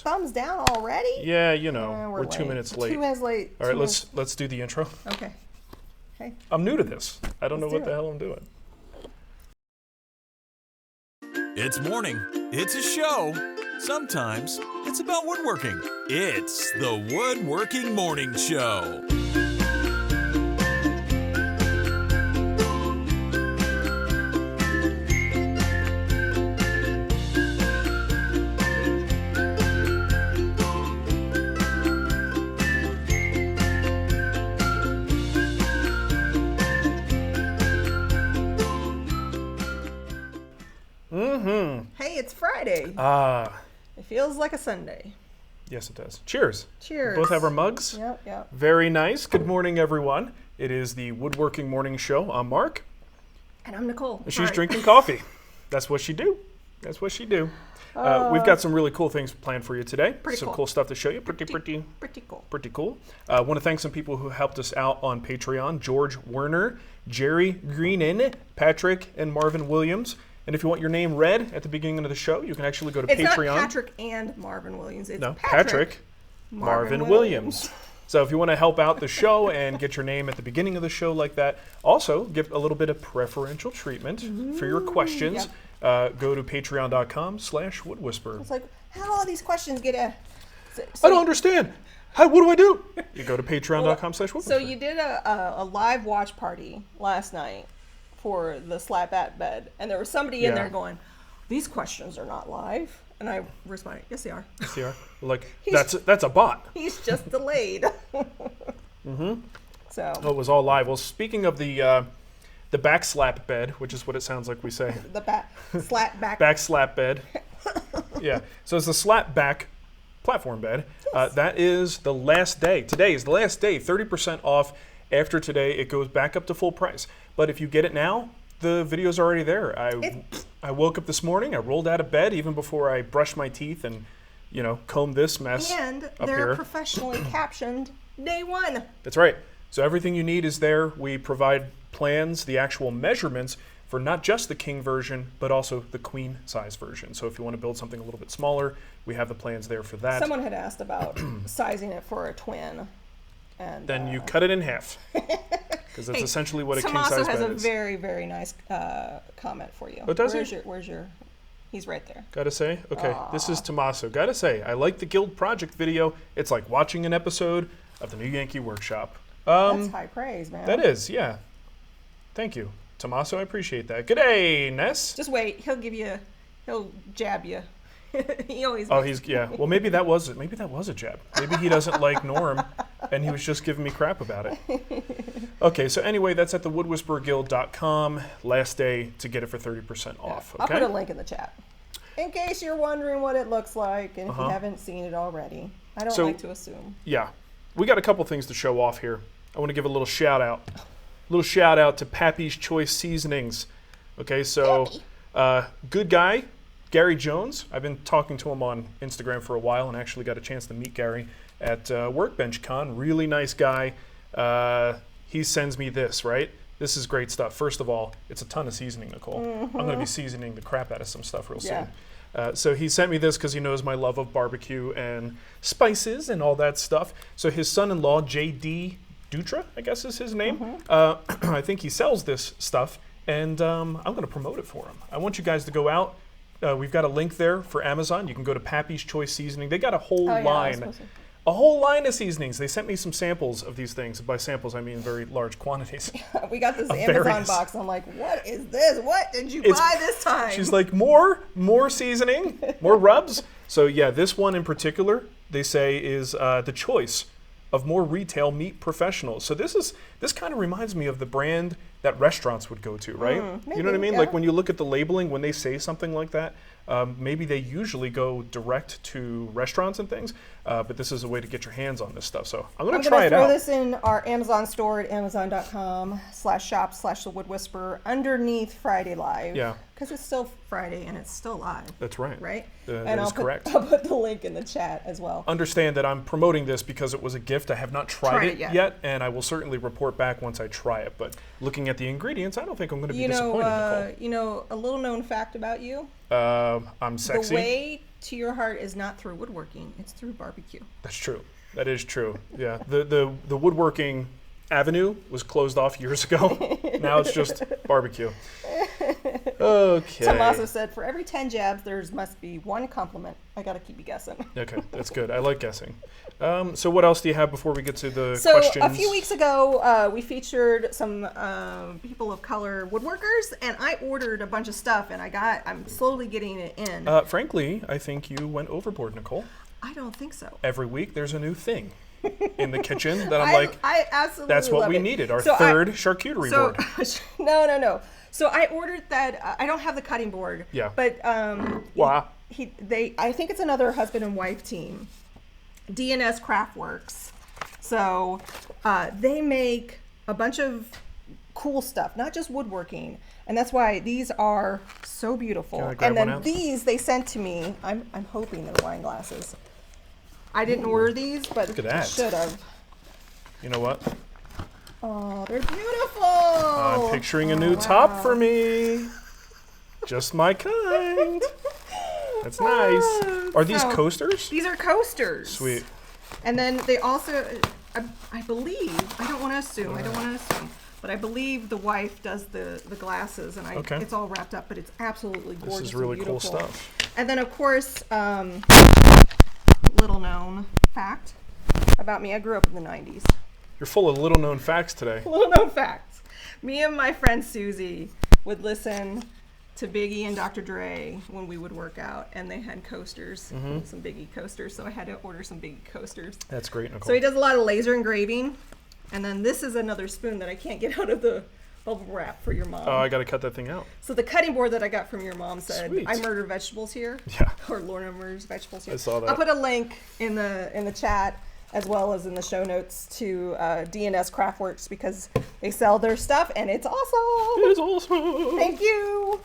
thumbs down already? Yeah, you know, we're late. 2 minutes late. 2 minutes late. All right, let's do the intro. Okay. Okay. I'm new to this. I don't know Let's what do the it. hell I'm doing. It's morning. It's a show. Sometimes it's about woodworking. It's the Woodworking Morning Show. Hey, it's Friday. It feels like a Sunday. Yes, it does. Cheers. Cheers. We both have our mugs. Yep. Very nice. Good morning, everyone. It is the Woodworking Morning Show. I'm Mark. And I'm Nicole. And she's drinking coffee. That's what she do. That's what she do. We've got some really cool things planned for you today. Some cool stuff to show you. Pretty cool. Pretty cool. I want to thank some people who helped us out on Patreon. George Werner, Jerry Greenan, Patrick, and Marvin Williams. And if you want your name read at the beginning of the show, you can actually go to Patreon. It's not Patrick and Marvin Williams. It's Patrick Marvin Williams. So if you want to help out the show and get your name at the beginning of the show like that, also give a little bit of preferential treatment for your questions. Yep. Go to patreon.com/woodwhisper. It's like, how all these questions get a... I don't understand. What do I do? You go to patreon.com/woodwhisper. So you did a live watch party last night for the Slat bed, and there was somebody in there going, these questions are not live. And I responded, yes, they are. Yes, they are. Like, that's a bot. He's just delayed. So. Oh, it was all live. Well, speaking of the back slap bed, which is what it sounds like we say. The slat back. Back slap bed. Yeah. So it's the slat back platform bed. Yes. That is the last day. Today is the last day. 30% off. After today, it goes back up to full price. But if you get it now, the video's already there. I woke up this morning, I rolled out of bed even before I brushed my teeth and, combed this mess and up they're here. professionally captioned day one. That's right. So everything you need is there. We provide plans, the actual measurements for not just the king version, but also the queen size version. So if you want to build something a little bit smaller, we have the plans there for that. Someone had asked about sizing it for a twin. And, then you cut it in half, because that's essentially what a king-size bed is. Tommaso has a very, very nice comment for you. Oh, does he? Where's your? He's right there. Gotta say, okay, This is Tommaso. Gotta say, I like the Guild Project video. It's like watching an episode of the New Yankee Workshop. That's high praise, man. That is, yeah. Thank you, Tommaso. I appreciate that. G'day, Ness. Just wait. He'll jab you. He always. Oh, Well, maybe that was it. Maybe that was a jab. Maybe he doesn't like Norm, and he was just giving me crap about it. Okay, so anyway, that's at thewoodwhispererguild.com. Last day to get it for 30% off. Okay? I'll put a link in the chat in case you're wondering what it looks like, and if you haven't seen it already. I don't like to assume. Yeah, we got a couple things to show off here. I want to give a little shout out. To Pappy's Choice Seasonings. Okay, so good guy. Gary Jones, I've been talking to him on Instagram for a while and actually got a chance to meet Gary at Workbench Con. Really nice guy. He sends me this, right? This is great stuff. First of all, it's a ton of seasoning, Nicole. I'm going to be seasoning the crap out of some stuff real soon. So he sent me this because he knows my love of barbecue and spices and all that stuff. So his son-in-law, J.D. Dutra, I guess is his name. I think he sells this stuff, and I'm going to promote it for him. I want you guys to go out. We've got a link there for Amazon. You can go to Pappy's Choice Seasoning. They got a whole line of seasonings. They sent me some samples of these things. By samples, I mean very large quantities. We got this Amazon box. I'm like, what is this? What did you buy this time? She's like, more seasoning, more rubs. So yeah, this one in particular, they say is the choice of more retail meat professionals. So this kind of reminds me of the brand that restaurants would go to, right? Maybe, you know what I mean? Yeah. Like when you look at the labeling, when they say something like that, maybe they usually go direct to restaurants and things, but this is a way to get your hands on this stuff. So I'm going to try it out. I'm going to throw this in our Amazon store at amazon.com/shop/thewoodwhisperer underneath Friday Live. Yeah. Because it's still Friday and it's still live. That's right. Right? That is correct. I'll put the link in the chat as well. Understand that I'm promoting this because it was a gift. I have not tried it yet, and I will certainly report back once I try it. But looking at the ingredients, I don't think I'm going to be disappointed, Nicole. A little known fact about you. I'm sexy. The way to your heart is not through woodworking, it's through barbecue. That's true. That is true. Yeah. The woodworking avenue was closed off years ago. Now it's just barbecue. Okay. Tommaso said, for every 10 jabs, there must be one compliment. I got to keep you guessing. Okay, that's good. I like guessing. So what else do you have before we get to the questions? So a few weeks ago, we featured some people of color woodworkers, and I ordered a bunch of stuff, and I'm slowly getting it in. Frankly, I think you went overboard, Nicole. I don't think so. Every week, there's a new thing in the kitchen that I absolutely that's what love we it. needed, our third charcuterie board. No. So I ordered that. I don't have the cutting board. Yeah. But wow. I think it's another husband and wife team, D&S Craftworks. So they make a bunch of cool stuff, not just woodworking, and that's why these are so beautiful. Can I grab and then one out? these they sent to me. I'm hoping they're wine glasses. I didn't order these, but Look at that. should have. You know what? Oh, they're beautiful. I'm picturing a new top for me. Just my kind. That's nice. Are these coasters? These are coasters. Sweet. And then they also, I believe, I don't want to assume, but I believe the wife does the glasses, and it's all wrapped up, but it's absolutely gorgeous. This is really and cool beautiful. stuff. And then, of course, little known fact about me, I grew up in the 90s. You're full of little known facts today. Little known facts. Me and my friend Susie would listen to Biggie and Dr. Dre when we would work out, and they had coasters, some Biggie coasters, so I had to order some Biggie coasters. That's great, Nicole. So he does a lot of laser engraving, and then this is another spoon that I can't get out of the bubble wrap for your mom. Oh, I got to cut that thing out. So the cutting board that I got from your mom said, Sweet. I murder vegetables here. Yeah. Or Lorna murders vegetables here. I saw that. I'll put a link in the chat as well as in the show notes to D&S Craftworks because they sell their stuff and it's awesome. It is awesome. Thank you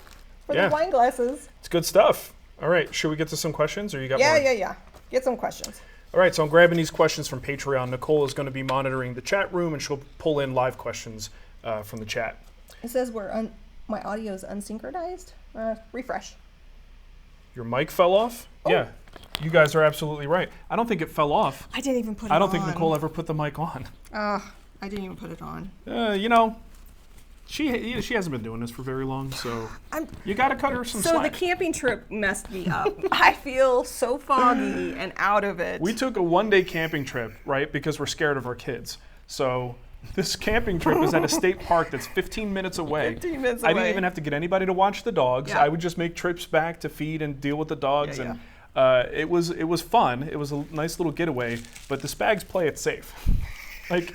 for the wine glasses. It's good stuff. All right, should we get to some questions or you got more? Yeah. Get some questions. All right, so I'm grabbing these questions from Patreon. Nicole is going to be monitoring the chat room and she'll pull in live questions from the chat. It says my audio is unsynchronized. Refresh. Your mic fell off? Oh. Yeah, you guys are absolutely right. I don't think it fell off. I didn't even put it on. I don't think Nicole ever put the mic on. I didn't even put it on. She hasn't been doing this for very long, so you got to cut her some slack. So the camping trip messed me up. I feel so foggy and out of it. We took a one-day camping trip, right, because we're scared of our kids. So this camping trip is at a state park that's 15 minutes away. 15 minutes away. I didn't even have to get anybody to watch the dogs. Yeah. I would just make trips back to feed and deal with the dogs. And it was fun. It was a nice little getaway, but the Spags play it safe. Like,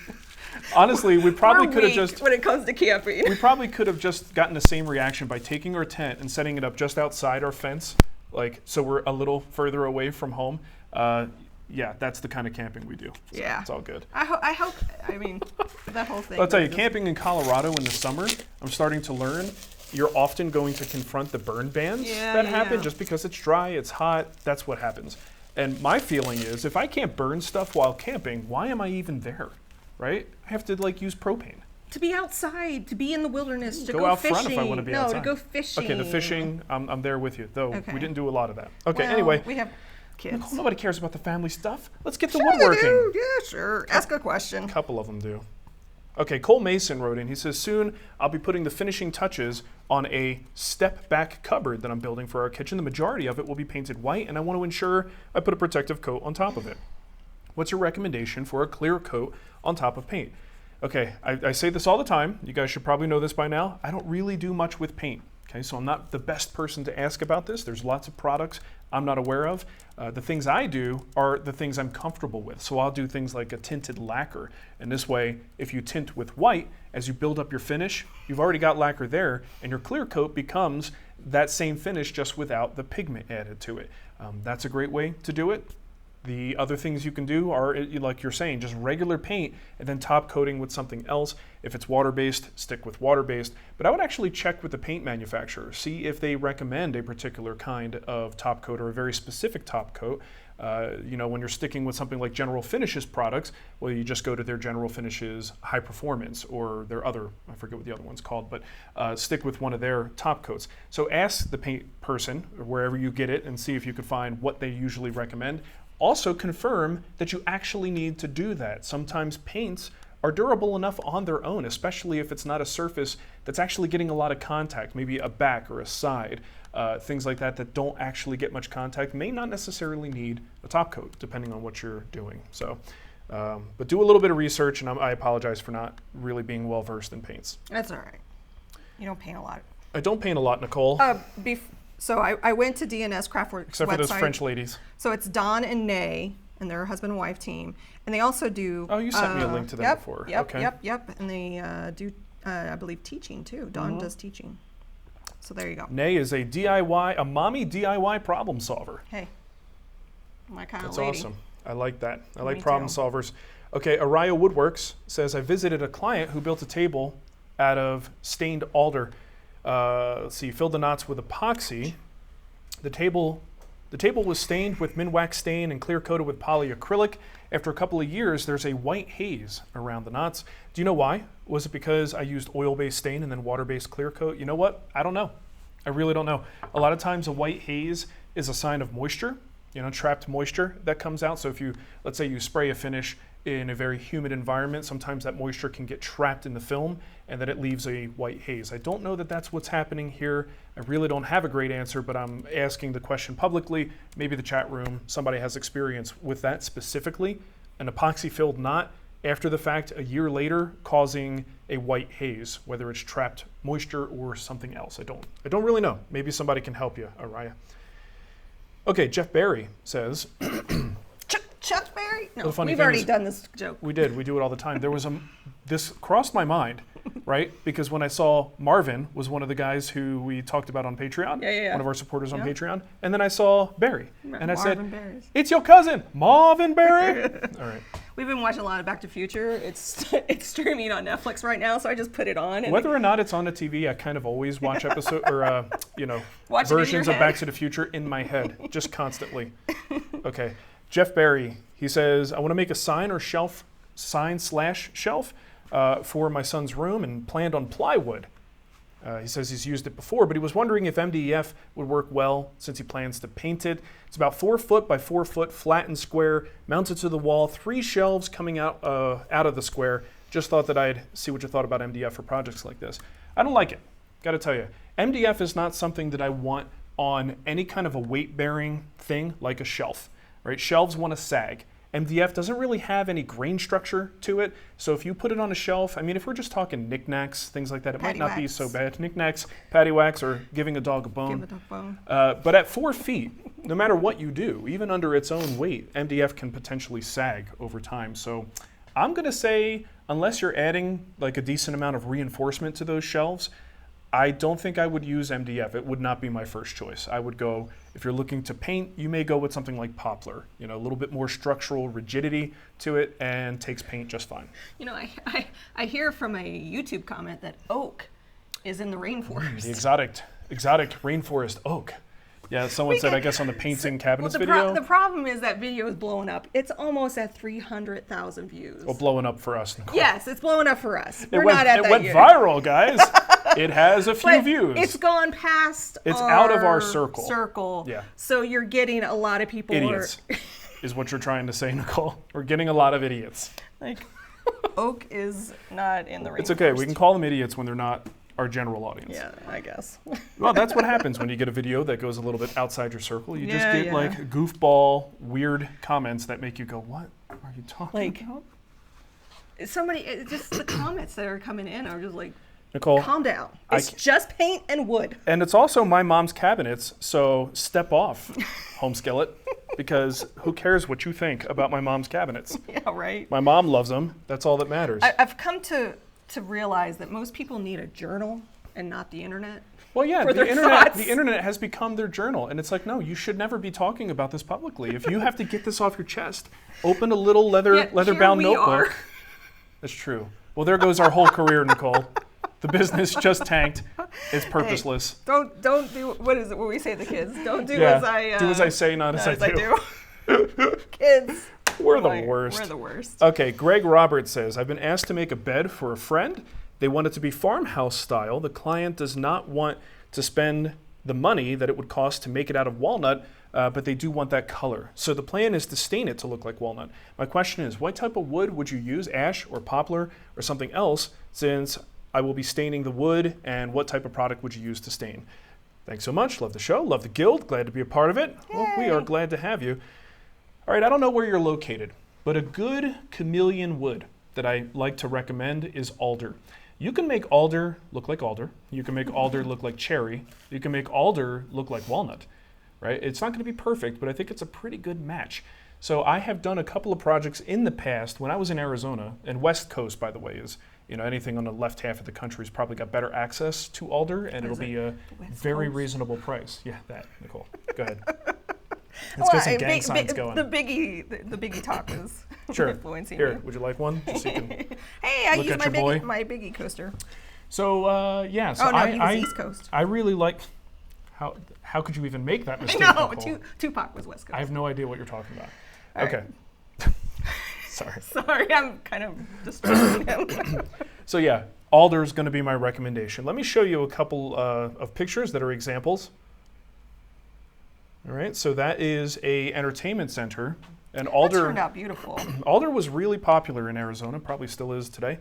honestly, we probably could have just, when it comes to camping. we probably could have just gotten the same reaction by taking our tent and setting it up just outside our fence, like so we're a little further away from home. Yeah, that's the kind of camping we do. So it's all good. I hope, that whole thing. I'll tell you, camping in Colorado in the summer, I'm starting to learn, you're often going to confront the burn bans that happen just because it's dry, it's hot, that's what happens. And my feeling is, if I can't burn stuff while camping, why am I even there, right? I have to use propane. To be outside, to be in the wilderness, to go go out fishing. front if I want to be outside. No, to go fishing. Okay, the fishing, I'm there with you, though Okay. we didn't do a lot of that. Okay, Well, anyway. we have kids. Nicole, nobody cares about the family stuff. Let's get to Sure woodworking. they do. Yeah, sure. Ask a question. A couple of them do. Okay, Cole Mason wrote in. He says, soon I'll be putting the finishing touches on a step-back cupboard that I'm building for our kitchen. The majority of it will be painted white, and I want to ensure I put a protective coat on top of it. What's your recommendation for a clear coat on top of paint? Okay, I say this all the time. You guys should probably know this by now. I don't really do much with paint. Okay, so I'm not the best person to ask about this. There's lots of products I'm not aware of. The things I do are the things I'm comfortable with. So I'll do things like a tinted lacquer. And this way, if you tint with white, as you build up your finish, you've already got lacquer there, and your clear coat becomes that same finish just without the pigment added to it. That's a great way to do it. The other things you can do are, like you're saying, just regular paint and then top coating with something else. If it's water-based, stick with water-based. But I would actually check with the paint manufacturer, see if they recommend a particular kind of top coat or a very specific top coat. When you're sticking with something like General Finishes products, well, you just go to their General Finishes High Performance or their other, I forget what the other one's called, but stick with one of their top coats. So ask the paint person or wherever you get it and see if you can find what they usually recommend. Also confirm that you actually need to do that. Sometimes paints are durable enough on their own, especially if it's not a surface that's actually getting a lot of contact, maybe a back or a side. Things like that don't actually get much contact may not necessarily need a top coat, depending on what you're doing. So, but do a little bit of research, and I apologize for not really being well versed in paints. That's all right. You don't paint a lot. I don't paint a lot, Nicole. So I went to DNS Craftworks except website. for those French ladies. So it's Don and Nay, and their husband and wife team, and they also do. Oh, you sent me a link to them before. Yep, okay. Yep. And they do, I believe, teaching too. Don does teaching. So there you go. Nay is a mommy DIY problem solver. Hey, my kind That's of lady. awesome. I like that. I like Me problem too. solvers. Okay, Araya Woodworks says, I visited a client who built a table out of stained alder. Let's see, filled the knots with epoxy. The table was stained with Minwax stain and clear coated with polyacrylic. After a couple of years, there's a white haze around the knots. Do you know why? Was it because I used oil-based stain and then water-based clear coat? You know what? I don't know. I really don't know. A lot of times a white haze is a sign of moisture, trapped moisture that comes out. So if let's say you spray a finish in a very humid environment, sometimes that moisture can get trapped in the film and then it leaves a white haze. I don't know that that's what's happening here. I really don't have a great answer, but I'm asking the question publicly. Maybe the chat room, somebody has experience with that specifically. An epoxy-filled knot after the fact, a year later, causing a white haze, whether it's trapped moisture or something else. I don't really know. Maybe somebody can help you, Araya. Okay, Jeff Barry says, Chuck Berry? No, the funny we've thing already is- done this joke. We did. We do it all the time. There was this crossed my mind, right? Because when I saw Marvin was one of the guys who we talked about on Patreon, Yeah. one of our supporters on Yeah. Patreon, and then I saw Barry, and I said, Marvin Berries. "It's your cousin, Marvin Barry." All right. We've been watching a lot of Back to the Future. It's streaming on Netflix right now, so I just put it on. And Whether or not it's on the TV, I kind of always watch Watch it in versions your of head. Back to the Future in my head, just constantly. Okay, Jeff Barry. He says, I want to make a sign/shelf for my son's room and planned on plywood. He says he's used it before, but he was wondering if MDF would work well since he plans to paint it. It's about 4 foot by 4 foot, flat and square, mounted to the wall, 3 shelves coming out of the square. Just thought that I'd see what you thought about MDF for projects like this. I don't like it, got to tell you. MDF is not something that I want on any kind of a weight-bearing thing like a shelf, right? Shelves want to sag. MDF doesn't really have any grain structure to it, so if you put it on a shelf, I mean, if we're just talking knickknacks, things like that, it might not be so bad. Knickknacks, patty wax, or giving a dog a bone. Give a dog bone. But at 4 feet, no matter what you do, even under its own weight, MDF can potentially sag over time. So I'm going to say, unless you're adding like a decent amount of reinforcement to those shelves, I don't think I would use MDF. It would not be my first choice. I would go, if you're looking to paint, you may go with something like poplar, a little bit more structural rigidity to it and takes paint just fine. I hear from a YouTube comment that oak is in the rainforest. The exotic rainforest oak. Yeah, someone said, I guess, on the painting cabinets video. The problem is that video is blowing up. It's almost at 300,000 views. Well, blowing up for us, Nicole. Yes, it's blowing up for us. It went viral, guys. It has a few views. It's gone past out of our circle. Yeah. So you're getting a lot of people idiots is what you're trying to say, Nicole. We're getting a lot of idiots. Like, oak is not in the rainforest. It's okay. We can call them idiots when they're not our general audience. Yeah, I guess. Well, that's what happens when you get a video that goes a little bit outside your circle. You just get like goofball, weird comments that make you go, what are you talking about? Just the comments that are coming in are just like, Nicole, calm down. It's just paint and wood. And it's also my mom's cabinets, so step off, home skillet, because who cares what you think about my mom's cabinets? Yeah, right. My mom loves them. That's all that matters. I've come to realize that most people need a journal and not the internet. Well, yeah, for the their thoughts. internet has become their journal, and it's like, no, you should never be talking about this publicly. If you have to get this off your chest, open a little leather-bound notebook. That's true. Well, there goes our whole career, Nicole. The business just tanked. It's purposeless. Hey, don't do, what is it when we say to the kids? Don't do Yeah, as I... do as I say, not as I do. Kids. We're the worst. We're the worst. Okay, Greg Roberts says, I've been asked to make a bed for a friend. They want it to be farmhouse style. The client does not want to spend the money that it would cost to make it out of walnut, but they do want that color. So the plan is to stain it to look like walnut. My question is, what type of wood would you use, ash or poplar or something else, since I will be staining the wood, and what type of product would you use to stain? Thanks so much. Love the show. Love the guild. Glad to be a part of it. Yay. Well, we are glad to have you. All right, I don't know where you're located, but a good chameleon wood that I like to recommend is alder. You can make alder look like alder. You can make alder look like cherry. You can make alder look like walnut, right? It's not going to be perfect, but I think it's a pretty good match. So I have done a couple of projects in the past when I was in Arizona, and West Coast, by the way, is, you know, anything on the left half of the country has probably got better access to alder, and it'll be a very reasonable price. Yeah, that, Nicole. Go ahead. Let's get some gang signs going. The biggie talk is sure. influencing Here, me. would you like one? Just so you can hey, I look use at your boy. my biggie coaster. So yeah, so oh no, he was East Coast. I really like how could you even make that mistake? No, Tupac was West Coast. I have no idea what you're talking about. All okay. Right. Sorry. Sorry, I'm kind of distracting him. So yeah, alder is going to be my recommendation. Let me show you a couple of pictures that are examples. All right, so that is a entertainment center, and alder That turned out beautiful. Alder was really popular in Arizona, probably still is today.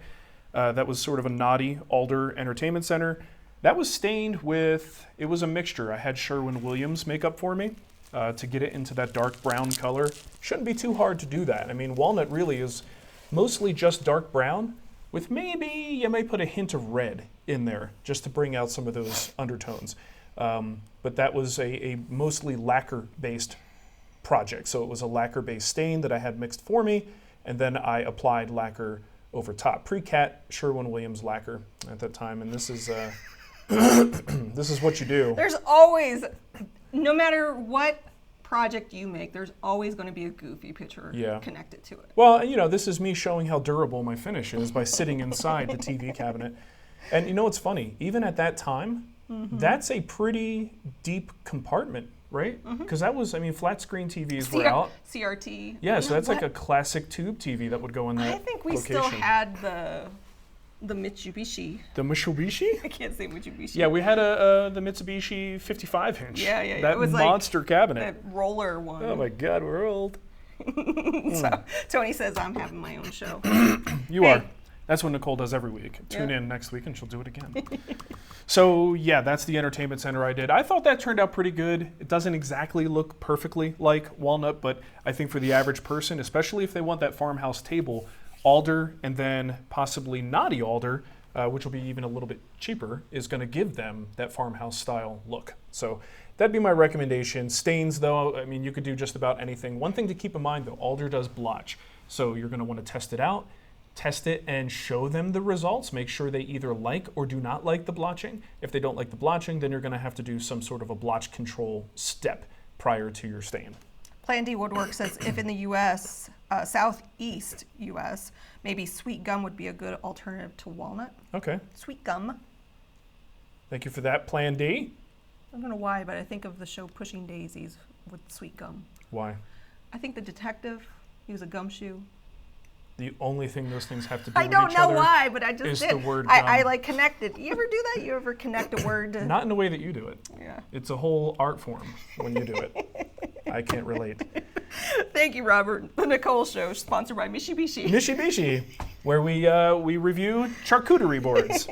That was sort of a naughty alder entertainment center. That was stained with, it was a mixture. I had Sherwin-Williams make up for me to get it into that dark brown color. Shouldn't be too hard to do that. I mean, walnut really is mostly just dark brown, with maybe, you may put a hint of red in there just to bring out some of those undertones. But that was a mostly lacquer-based project. So it was a lacquer-based stain that I had mixed for me, and then I applied lacquer over top. Pre-cat Sherwin-Williams lacquer at that time, and this is this is what you do. There's always, no matter what project you make, there's always going to be a goofy picture connected to it. Well, you know, this is me showing how durable my finish is by sitting inside the TV cabinet. And you know what's funny? Even at that time, that's a pretty deep compartment, right? Because that was, I mean, flat screen TVs were out. CRT. Yeah, so that's like a classic tube TV that would go in that I think we location. still had the Mitsubishi. The Mitsubishi? I can't say Mitsubishi. Yeah, we had the Mitsubishi 55-inch. Yeah. That it was monster like cabinet. That roller one. Oh my God, we're old. So, Tony says I'm having my own show. You are. That's what Nicole does every week. Tune in next week and she'll do it again. So yeah, that's the entertainment center I did. I thought that turned out pretty good. It doesn't exactly look perfectly like walnut, but I think for the average person, especially if they want that farmhouse table, alder and then possibly knotty alder, which will be even a little bit cheaper, is going to give them that farmhouse style look. So that'd be my recommendation. Stains though, I mean, you could do just about anything. One thing to keep in mind though, alder does blotch. So you're going to want to test it out. Test it and show them the results. Make sure they either like or do not like the blotching. If they don't like the blotching, then you're going to have to do some sort of a blotch control step prior to your stain. Plan D Woodwork says if in the U.S., southeast U.S., maybe sweet gum would be a good alternative to walnut. Okay. Sweet gum. Thank you for that, Plan D. I don't know why, but I think of the show Pushing Daisies with sweet gum. Why? I think the detective, he was a gumshoe. The only thing those things have to do with each I other don't know why, but I just is did. the word gum. I like connected. You ever do that? You ever connect a word to... Not in the way that you do it. Yeah. It's a whole art form when you do it. I can't relate. Thank you, Robert. The Nicole Show, sponsored by Mitsubishi. Mitsubishi, where we review charcuterie boards.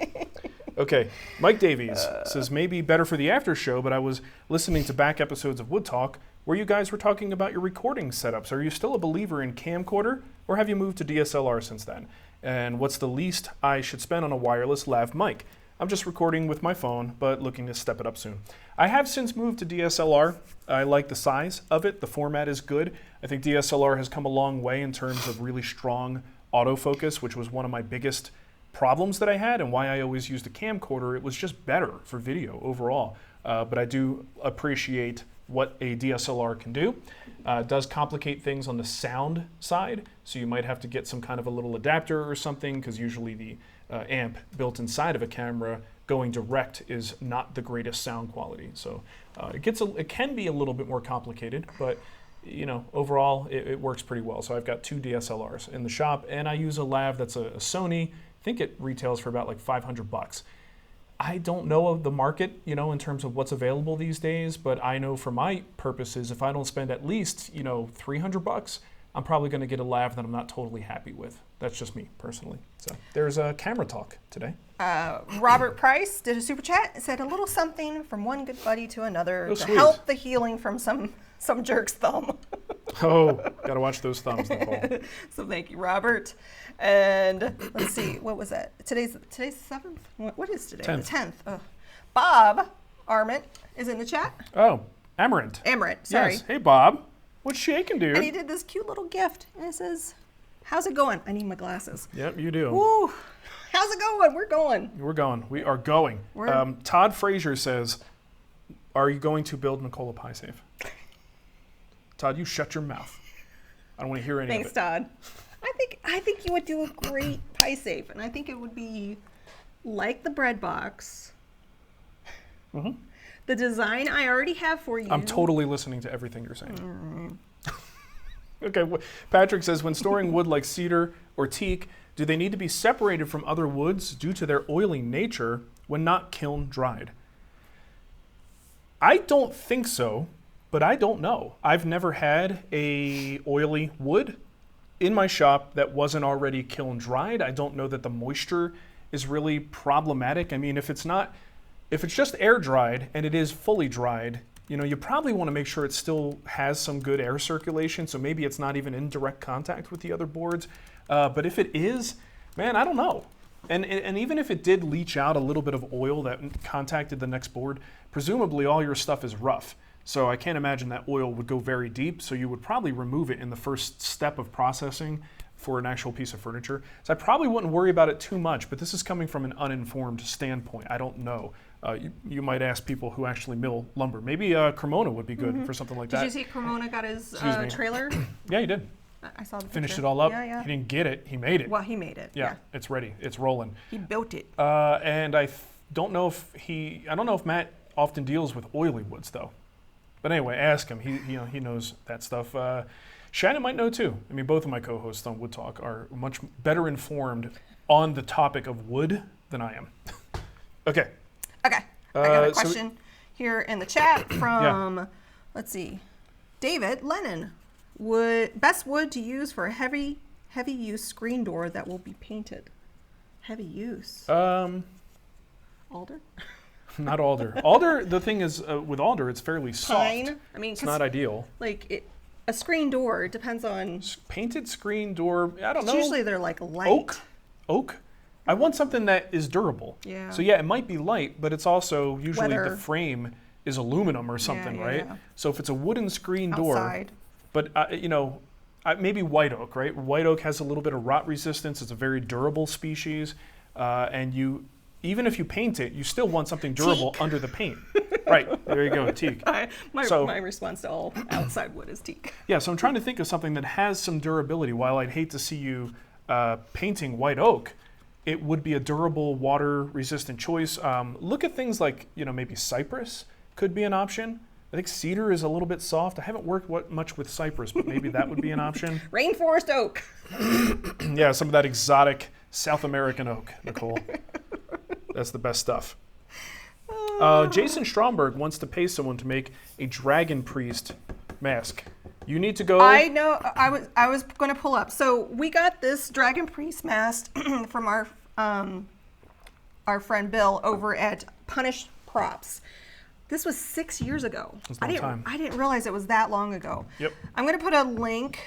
Okay, Mike Davies says maybe better for the after show, but I was listening to back episodes of Wood Talk where you guys were talking about your recording setups. Are you still a believer in camcorder, or have you moved to DSLR since then? And what's the least I should spend on a wireless lav mic? I'm just recording with my phone, but looking to step it up soon. I have since moved to DSLR. I like the size of it. The format is good. I think DSLR has come a long way in terms of really strong autofocus, which was one of my biggest problems that I had and why I always used a camcorder. It was just better for video overall. But I do appreciate what a DSLR can do. It does complicate things on the sound side, so you might have to get some kind of a little adapter or something, because usually the amp built inside of a camera going direct is not the greatest sound quality. So it can be a little bit more complicated, but overall, it works pretty well. So I've got 2 DSLRs in the shop, and I use a lav that's a Sony. I think it retails for about like $500. I don't know of the market, in terms of what's available these days, but I know for my purposes, if I don't spend at least, $300, I'm probably going to get a lav that I'm not totally happy with. That's just me personally. So there's a camera talk today. Robert Price did a super chat and said a little something from one good buddy to another to sweet. help the healing from some jerk's thumb. Oh, gotta watch those thumbs, Nicole. So thank you, Robert. And let's see, what was that? Today's the 7th? What is today? 10th. The 10th. Ugh. Bob Arment is in the chat. Oh, Amarant. Sorry. Yes. Hey, Bob. What's shaking, dude? And he did this cute little gift. And it says, how's it going? I need my glasses. Yep, you do. Woo. How's it going? We're going. We're going. We are going. Todd Frazier says, are you going to build Nicole a pie safe? Todd, you shut your mouth. I don't want to hear any Thanks, of it. Todd. I think you would do a great pie safe, and I think it would be like the bread box. Mm-hmm. The design I already have for you. I'm totally listening to everything you're saying. Okay, Patrick says, when storing wood like cedar or teak, do they need to be separated from other woods due to their oily nature when not kiln dried? I don't think so, but I don't know. I've never had a oily wood in my shop that wasn't already kiln dried. I don't know that the moisture is really problematic. I mean, if it's just air dried and it is fully dried, you probably want to make sure it still has some good air circulation, so maybe it's not even in direct contact with the other boards. But if it is, man, I don't know. And even if it did leach out a little bit of oil that contacted the next board, presumably all your stuff is rough. So I can't imagine that oil would go very deep, so you would probably remove it in the first step of processing for an actual piece of furniture. So I probably wouldn't worry about it too much, but this is coming from an uninformed standpoint. I don't know. You might ask people who actually mill lumber. Maybe Cremona would be good for something like that. Did you see Cremona got his trailer? Yeah, he did. I saw the Finished picture. it all up. Yeah. He didn't get it. He made it. Well, he made it. Yeah, it's ready. It's rolling. He built it. And I don't know if Matt often deals with oily woods though. But anyway, ask him. He knows that stuff. Shannon might know too. I mean, both of my co-hosts on Wood Talk are much better informed on the topic of wood than I am. Okay. I got a question here in the chat from, let's see, David Lennon. Best wood to use for a heavy use screen door that will be painted. Heavy use. Alder? Not alder. Alder, the thing is, with alder, it's fairly soft. Pine? I mean, it's not ideal. Like, a screen door, it depends on... Painted screen door, I don't know. Usually they're like light. Oak? I want something that is durable. Yeah. So yeah, it might be light, but it's also usually Weather. the frame is aluminum or something, right? Yeah. So if it's a wooden screen door... But, maybe white oak, right? White oak has a little bit of rot resistance. It's a very durable species. And even if you paint it, you still want something durable teak. Under the paint. Right, there you go, teak. My response to all outside wood is teak. Yeah, so I'm trying to think of something that has some durability. While I'd hate to see you painting white oak, it would be a durable, water-resistant choice. Look at things like, maybe cypress could be an option. I think cedar is a little bit soft. I haven't worked much with cypress, but maybe that would be an option. Rainforest oak. Yeah, some of that exotic South American oak, Nicole. That's the best stuff. Jason Stromberg wants to pay someone to make a dragon priest mask. You need to go. I know. I was going to pull up. So we got this dragon priest mask from our friend Bill over at Punished Props. This was 6 years ago. That's a long time. I didn't realize it was that long ago. Yep. I'm going to put a link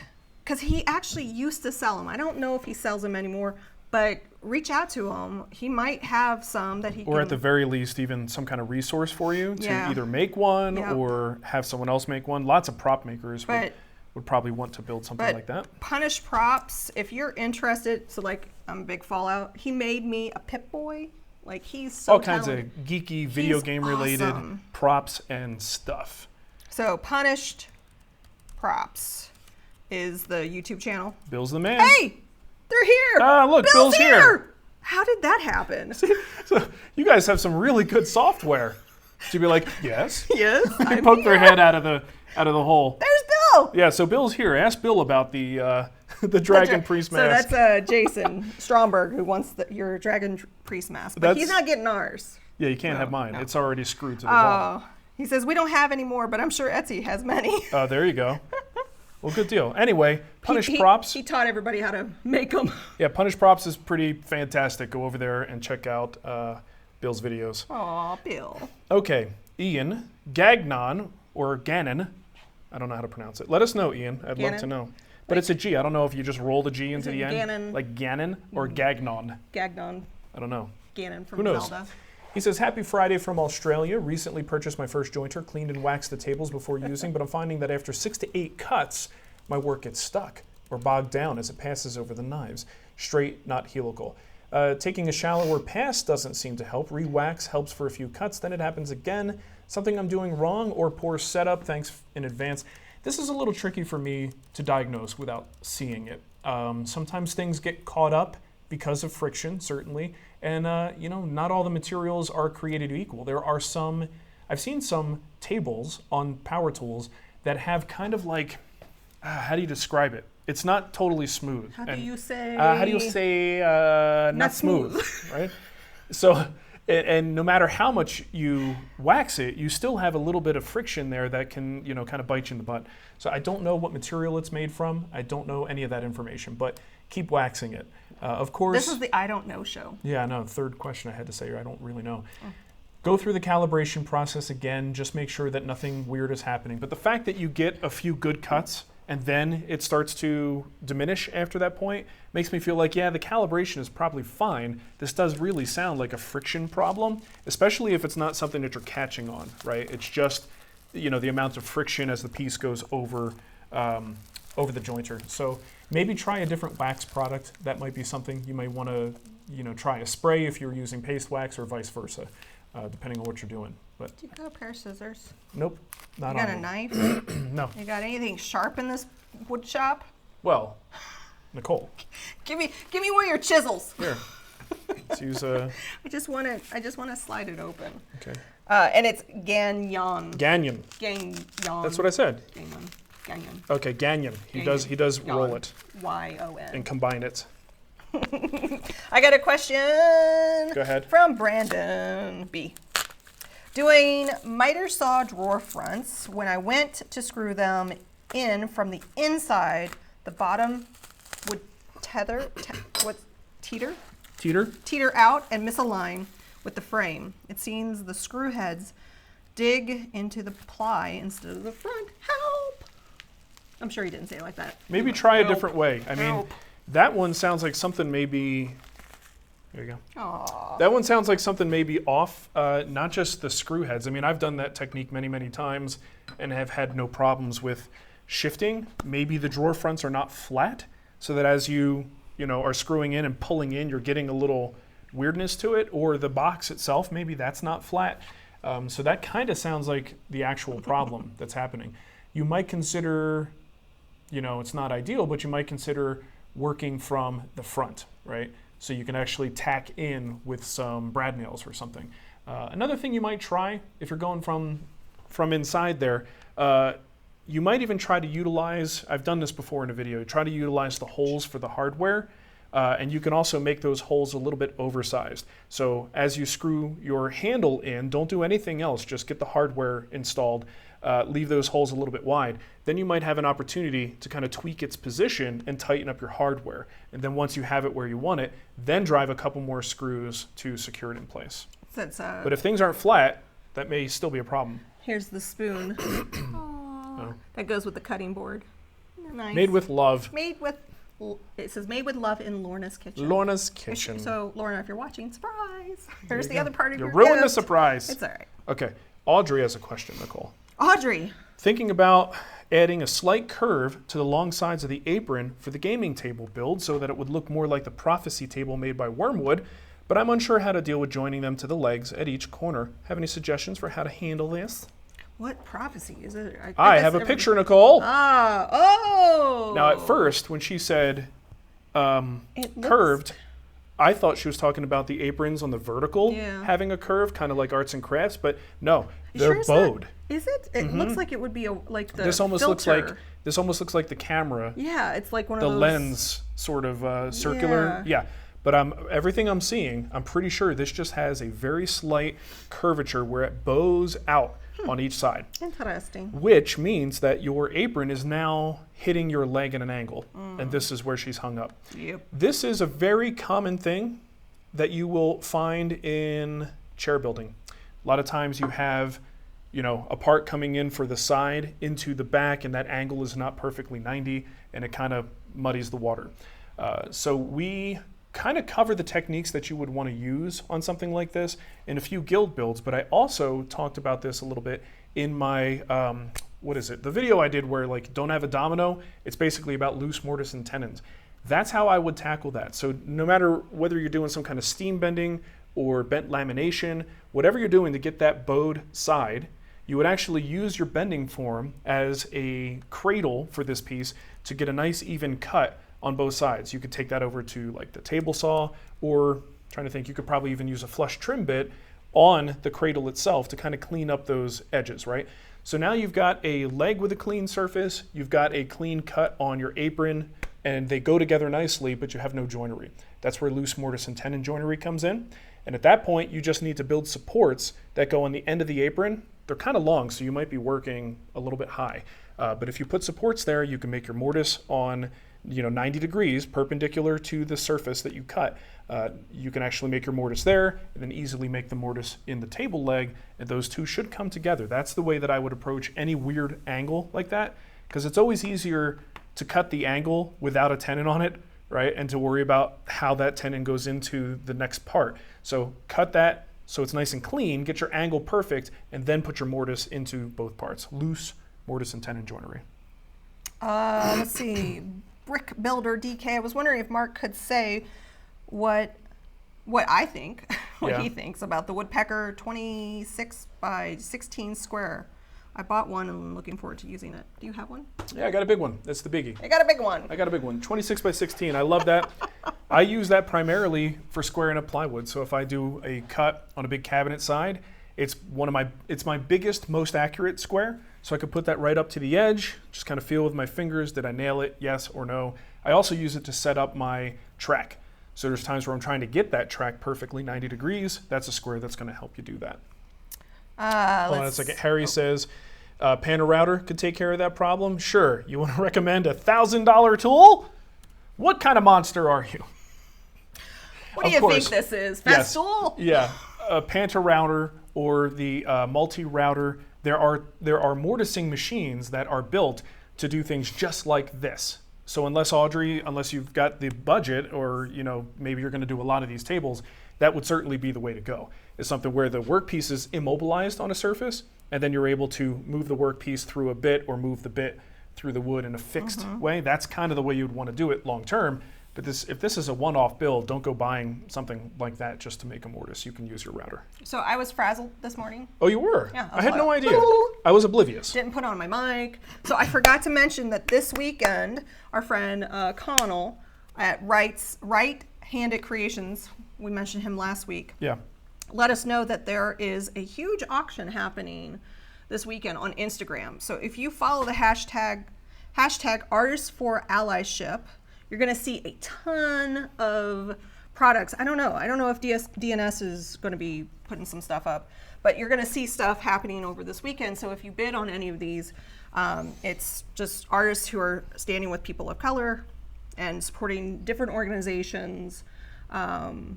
because he actually used to sell them. I don't know if he sells them anymore, but reach out to him. He might have some that he can. Or at the very least, even some kind of resource for you to either make one or have someone else make one. Lots of prop makers would probably want to build something like that. Punished Props, if you're interested, so like I'm a big Fallout, he made me a Pip-Boy. Like he's so all kinds of geeky video game related props and stuff. So Punished Props is the YouTube channel. Bill's the man. Hey, they're here. Ah, look, Bill's here. How did that happen? So you guys have some really good software. To be like, yes. Yes. They poke their head out of the hole. There's Bill! Yeah, so Bill's here. Ask Bill about the the dragon priest mask. So that's Jason Stromberg who wants your dragon priest mask, but he's not getting ours. Yeah, you can't have mine. No. It's already screwed to the wall. He says we don't have any more, but I'm sure Etsy has many. Oh, there you go. Well, good deal. Anyway, Punish Props. He taught everybody how to make them. Yeah, Punish Props is pretty fantastic. Go over there and check out Bill's videos. Aw, Bill. Okay, Ian Gagnon or Gannon. I don't know how to pronounce it. Let us know, Ian. I'd love to know. But it's a G. I don't know if you just roll the G into the end. Gannon? Like Gannon or Gagnon. Gagnon. I don't know. Gannon from Who knows? Zelda. He says, Happy Friday from Australia. Recently purchased my first jointer, cleaned and waxed the tables before using, but I'm finding that after 6 to 8 cuts, my work gets stuck or bogged down as it passes over the knives. Straight, not helical. Taking a shallower pass doesn't seem to help. Re-wax helps for a few cuts, then it happens again. Something I'm doing wrong or poor setup? Thanks in advance. This is a little tricky for me to diagnose without seeing it. Sometimes things get caught up because of friction, certainly. And, not all the materials are created equal. There are some, I've seen some tables on power tools that have kind of like, how do you describe it? It's not totally smooth. How do you say? Not smooth, right? So, and no matter how much you wax it, you still have a little bit of friction there that can, kind of bite you in the butt. So I don't know what material it's made from. I don't know any of that information, but keep waxing it. Of course. This is the I don't know show. Yeah, no, third question I had to say, I don't really know. Go through the calibration process again, just make sure that nothing weird is happening. But the fact that you get a few good cuts and then it starts to diminish after that point makes me feel like, yeah, the calibration is probably fine. This does really sound like a friction problem, especially if it's not something that you're catching on, right? It's just, the amount of friction as the piece goes over the jointer. So maybe try a different wax product. That might be something you might want to, try a spray if you're using paste wax or vice versa, depending on what you're doing. But do you got a pair of scissors? Nope, not on. You got a knife? No. You got anything sharp in this wood shop? Well, Nicole. Give me one of your chisels. Here. Let's use a. I just want to slide it open. Okay. And it's Gagnon. Gagnon. Gagnon. That's what I said. Gagnon. Okay, Gagnon. He does roll it. Y-O-N. And combine it. I got a question. Go ahead. From Brandon B. Doing miter saw drawer fronts. When I went to screw them in from the inside, the bottom would teeter out and misalign with the frame. It seems the screw heads dig into the ply instead of the front. Help! I'm sure he didn't say it like that. Maybe try a different way. I mean, that one sounds like something maybe. There you go. Aww. That one sounds like something maybe off, not just the screw heads. I mean, I've done that technique many, many times and have had no problems with shifting. Maybe the drawer fronts are not flat, so that as you are screwing in and pulling in, you're getting a little weirdness to it, or the box itself, maybe that's not flat. So that kind of sounds like the actual problem that's happening. You might consider, it's not ideal, but you might consider working from the front, right? So you can actually tack in with some brad nails or something. Another thing you might try, if you're going from inside there, you might even try to utilize, I've done this before in a video, try to utilize the holes for the hardware, and you can also make those holes a little bit oversized. So as you screw your handle in, don't do anything else, just get the hardware installed, leave those holes a little bit wide. Then you might have an opportunity to kind of tweak its position and tighten up your hardware. And then once you have it where you want it, then drive a couple more screws to secure it in place. But if things aren't flat, that may still be a problem. Here's the spoon. That goes with the cutting board. Nice. Made with love. It says made with love in Lorna's kitchen. Lorna's kitchen. So Lorna, if you're watching, surprise. Here's the other part of your gift. You ruined the surprise. It's all right. Okay. Audrey has a question, Nicole. Audrey. Thinking about adding a slight curve to the long sides of the apron for the gaming table build so that it would look more like the prophecy table made by Wormwood, but I'm unsure how to deal with joining them to the legs at each corner. Have any suggestions for how to handle this? What prophecy is it? I have a picture, Nicole. Now at first, when she said curved, I thought she was talking about the aprons on the vertical having a curve, kind of like arts and crafts, but no, they're bowed. Is it? It looks like it would be like the This almost filter. looks like This almost looks like the camera, Yeah, it's like one of the those. lens sort of circular. Yeah. But everything I'm seeing, I'm pretty sure this just has a very slight curvature where it bows out on each side. Interesting. Which means that your apron is now hitting your leg at an angle. And this is where she's hung up. Yep. This is a very common thing that you will find in chair building. A lot of times you have, a part coming in for the side into the back, and that angle is not perfectly 90, and it kind of muddies the water. So we kind of cover the techniques that you would want to use on something like this in a few guild builds, but I also talked about this a little bit in my, the video I did where don't have a domino. It's basically about loose mortise and tenons. That's how I would tackle that. So no matter whether you're doing some kind of steam bending or bent lamination, whatever you're doing to get that bowed side, you would actually use your bending form as a cradle for this piece to get a nice even cut on both sides. You could take that over to the table saw, or trying to think, you could probably even use a flush trim bit on the cradle itself to kind of clean up those edges, right? So now you've got a leg with a clean surface, you've got a clean cut on your apron, and they go together nicely, but you have no joinery. That's where loose mortise and tenon joinery comes in. And at that point, you just need to build supports that go on the end of the apron. They're kind of long, so you might be working a little bit high. But if you put supports there, you can make your mortise on 90 degrees perpendicular to the surface that you cut. You can actually make your mortise there and then easily make the mortise in the table leg, and those two should come together. That's the way that I would approach any weird angle like that, because it's always easier to cut the angle without a tenon on it, right? And to worry about how that tenon goes into the next part. So cut that so it's nice and clean, get your angle perfect, and then put your mortise into both parts. Loose mortise and tenon joinery. Let's see. Brick Builder DK. I was wondering if Mark could say what I think, he thinks about the Woodpecker 26 by 16 square. I bought one and I'm looking forward to using it. Do you have one? Yeah, I got a big one. That's the biggie. I got a big one. I got a big one. 26 by 16. I love that. I use that primarily for squaring up plywood. So if I do a cut on a big cabinet side, it's my biggest, most accurate square. So I could put that right up to the edge, just kind of feel with my fingers, did I nail it, yes or no. I also use it to set up my track. So there's times where I'm trying to get that track perfectly 90 degrees. That's a square that's going to help you do that. Hold on a second. Harry says, Panda Router could take care of that problem. Sure. You want to recommend a $1,000 tool? What kind of monster are you? What do you think this is? Festool? Yeah. A Panda Router or the multi-router. There are mortising machines that are built to do things just like this. So unless you've got the budget, or maybe you're going to do a lot of these tables, that would certainly be the way to go. It's something where the workpiece is immobilized on a surface, and then you're able to move the workpiece through a bit or move the bit through the wood in a fixed way. That's kind of the way you'd want to do it long term. But if this is a one-off build, don't go buying something like that just to make a mortise. You can use your router. So I was frazzled this morning. Oh, you were? Yeah. I had no idea. I was oblivious. Didn't put on my mic. So I forgot to mention that this weekend, our friend Connell at Right-Handed Creations, we mentioned him last week, let us know that there is a huge auction happening this weekend on Instagram. So if you follow the hashtag Artists for Allyship, you're going to see a ton of products. I don't know if DNS is going to be putting some stuff up, but you're going to see stuff happening over this weekend. So if you bid on any of these, it's just artists who are standing with people of color and supporting different organizations. To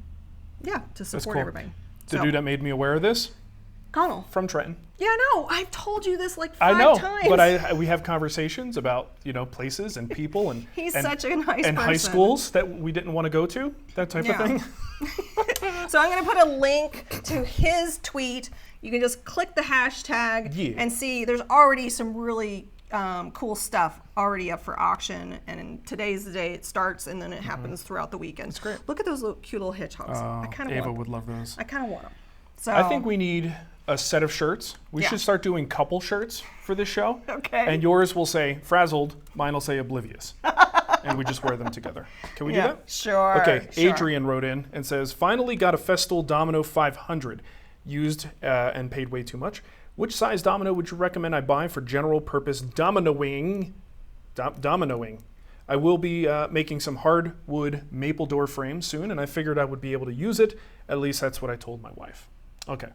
support everybody. The dude that made me aware of this? Connell. From Trenton. Yeah, I know. I've told you this like 5 times. But we have conversations about places and people and he's such a nice person. And high schools that we didn't want to go to, that type of thing. So I'm going to put a link to his tweet. You can just click the hashtag and see. There's already some really cool stuff already up for auction, and today's the day it starts, and then it happens throughout the weekend. That's great. Look at those cute little hedgehogs. I kind of Ava would love those. I kind of want them. So I think we need a set of shirts. We should start doing couple shirts for this show. Okay. And yours will say frazzled, mine will say oblivious. And we just wear them together. Can we do that? Sure. Okay, sure. Adrian wrote in and says, finally got a Festool Domino 500. Used and paid way too much. Which size domino would you recommend I buy for general purpose dominoing dominoing. I will be making some hardwood maple door frames soon, and I figured I would be able to use it. At least that's what I told my wife. Okay.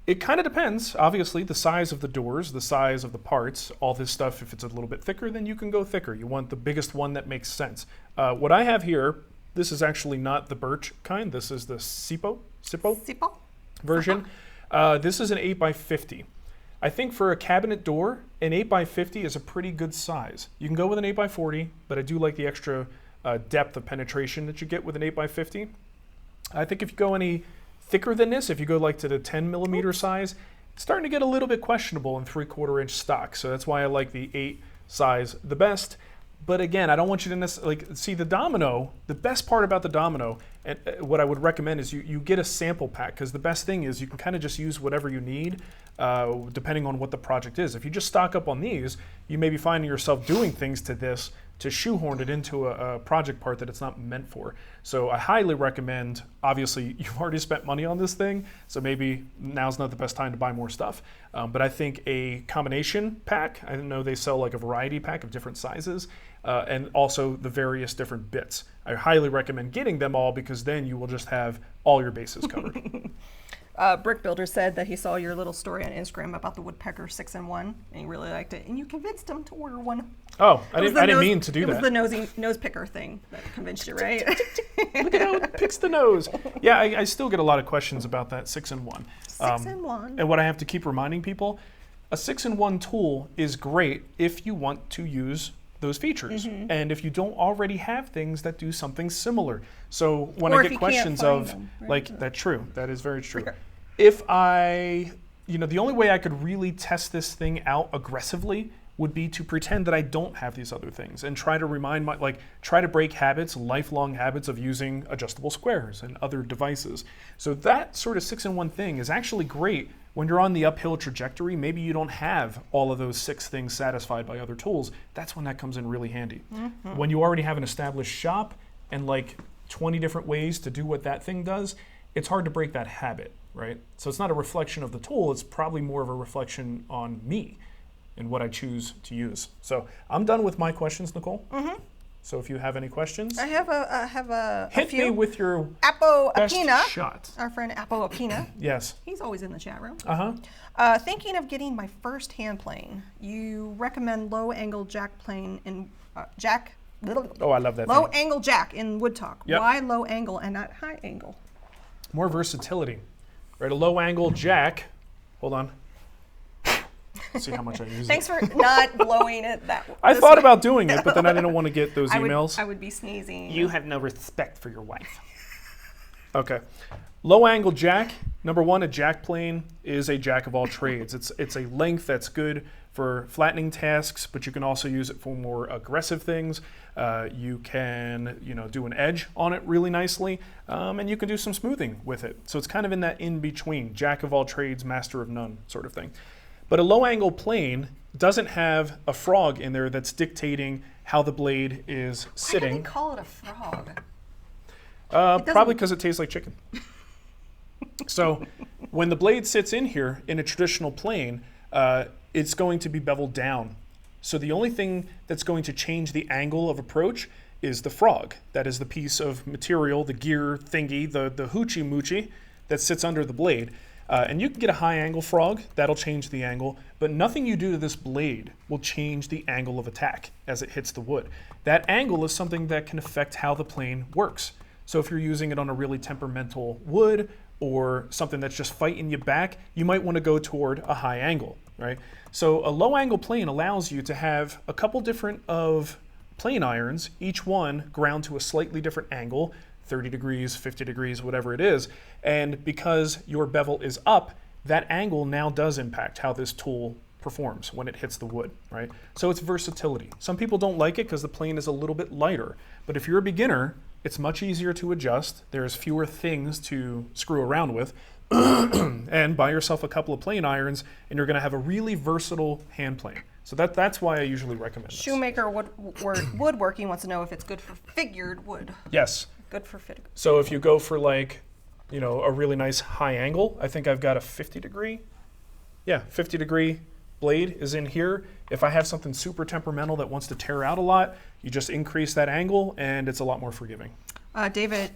It kind of depends, obviously, the size of the doors, the size of the parts, all this stuff. If it's a little bit thicker, then you can go thicker. You want the biggest one that makes sense. What I have here, this is actually not the birch kind. This is the Sipo version. This is an 8x50. I think for a cabinet door, an 8x50 is a pretty good size. You can go with an 8x40, but I do like the extra depth of penetration that you get with an 8x50. I think if you go any thicker than this, if you go like to the 10 millimeter size, it's starting to get a little bit questionable in 3/4 inch stock. So that's why I like the 8 size the best. But again, I don't want you to necessarily, see the domino, the best part about the domino, and what I would recommend is you get a sample pack, because the best thing is you can kind of just use whatever you need, depending on what the project is. If you just stock up on these, you may be finding yourself doing things to this to shoehorn it into a project part that it's not meant for. So I highly recommend, obviously you've already spent money on this thing, so maybe now's not the best time to buy more stuff. But I think a combination pack, I know they sell like a variety pack of different sizes, and also the various different bits. I highly recommend getting them all, because then you will just have all your bases covered. Brick Builder said that he saw your little story on Instagram about the Woodpecker 6-in-1, and he really liked it, and you convinced him to order one. Oh, I didn't mean to do that. It was the nose picker thing that convinced you, right? Look at how it picks the nose. Yeah, I still get a lot of questions about that 6-in-1. 6-in-1. And what I have to keep reminding people, a 6-in-1 tool is great if you want to use those features, and if you don't already have things that do something similar. So when I get questions of them, right? Like, that's true, that is very true. If I, the only way I could really test this thing out aggressively would be to pretend that I don't have these other things and try to try to break habits, lifelong habits of using adjustable squares and other devices. So that sort of 6-in-1 thing is actually great when you're on the uphill trajectory. Maybe you don't have all of those 6 things satisfied by other tools. That's when that comes in really handy. When you already have an established shop and like 20 different ways to do what that thing does, it's hard to break that habit, right? So it's not a reflection of the tool, it's probably more of a reflection on me and what I choose to use. So I'm done with my questions, Nicole. So if you have any questions, I have a hit few. me with your Apo best Apina, shot. Our friend Apo Apina. Yes. He's always in the chat room. Thinking of getting my first hand plane. You recommend low angle jack plane in jack. Oh, I love that. Low angle jack in Wood Talk. Yep. Why low angle and not high angle? More versatility, right? A low angle jack. Hold on. See how much I use Thanks it. for not blowing it that way. I thought about doing it, but then I didn't want to get those emails. I would be sneezing. You have no respect for your wife. Okay. Low angle jack. Number one, a jack plane is a jack of all trades. It's a length that's good for flattening tasks, but you can also use it for more aggressive things. You can, do an edge on it really nicely, and you can do some smoothing with it. So it's kind of in that in-between, jack of all trades, master of none sort of thing. But a low angle plane doesn't have a frog in there that's dictating how the blade is sitting. Why do they call it a frog? Probably because it tastes like chicken. So when the blade sits in here in a traditional plane, it's going to be beveled down. So the only thing that's going to change the angle of approach is the frog. That is the piece of material, the gear thingy, the hoochie moochie that sits under the blade. And you can get a high angle frog, that'll change the angle, but nothing you do to this blade will change the angle of attack as it hits the wood. That angle is something that can affect how the plane works. So if you're using it on a really temperamental wood or something that's just fighting you back, you might want to go toward a high angle, right? So a low angle plane allows you to have a couple different of plane irons, each one ground to a slightly different angle, 30 degrees, 50 degrees, whatever it is. And because your bevel is up, that angle now does impact how this tool performs when it hits the wood, right? So it's versatility. Some people don't like it because the plane is a little bit lighter, but if you're a beginner, it's much easier to adjust. There's fewer things to screw around with. And buy yourself a couple of plane irons and you're gonna have a really versatile hand plane. So that's why I usually recommend this. Shoemaker Woodworking wants to know if it's good for figured wood. Yes. Good for figured. So if you go for like, a really nice high angle, I think I've got a 50 degree blade is in here. If I have something super temperamental that wants to tear out a lot, you just increase that angle and it's a lot more forgiving. David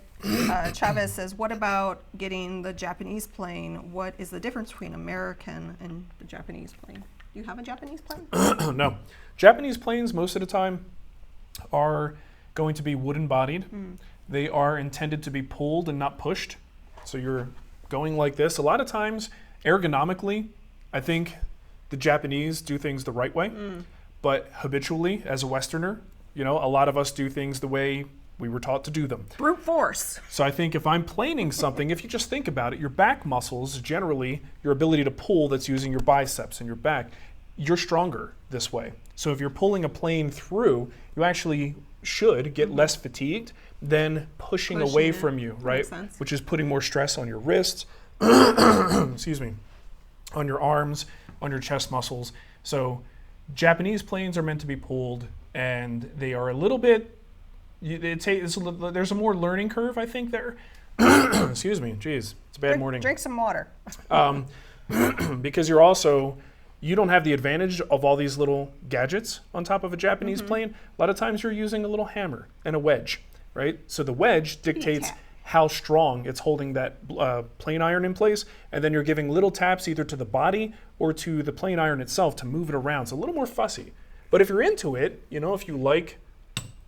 Chavez says, what about getting the Japanese plane? What is the difference between American and the Japanese plane? Do you have a Japanese plane? No. Japanese planes, most of the time, are going to be wooden bodied. They are intended to be pulled and not pushed. So you're going like this. A lot of times, ergonomically, I think the Japanese do things the right way. But habitually, as a Westerner, a lot of us do things the way we were taught to do them. Brute force. So I think if I'm planing something, if you just think about it, your back muscles, generally, your ability to pull that's using your biceps and your back, you're stronger this way. So if you're pulling a plane through, you actually should get less fatigued than pushing away from you, right? Makes sense. Which is putting more stress on your wrists, excuse me, on your arms, on your chest muscles. So Japanese planes are meant to be pulled, and they are a little bit, there's a more learning curve, I think, there. Excuse me, geez, it's a bad morning. Drink some water. Because you don't have the advantage of all these little gadgets on top of a Japanese plane. A lot of times you're using a little hammer and a wedge, right? So the wedge dictates how strong it's holding that plane iron in place, and then you're giving little taps either to the body or to the plane iron itself to move it around. It's a little more fussy. But if you're into it, if you like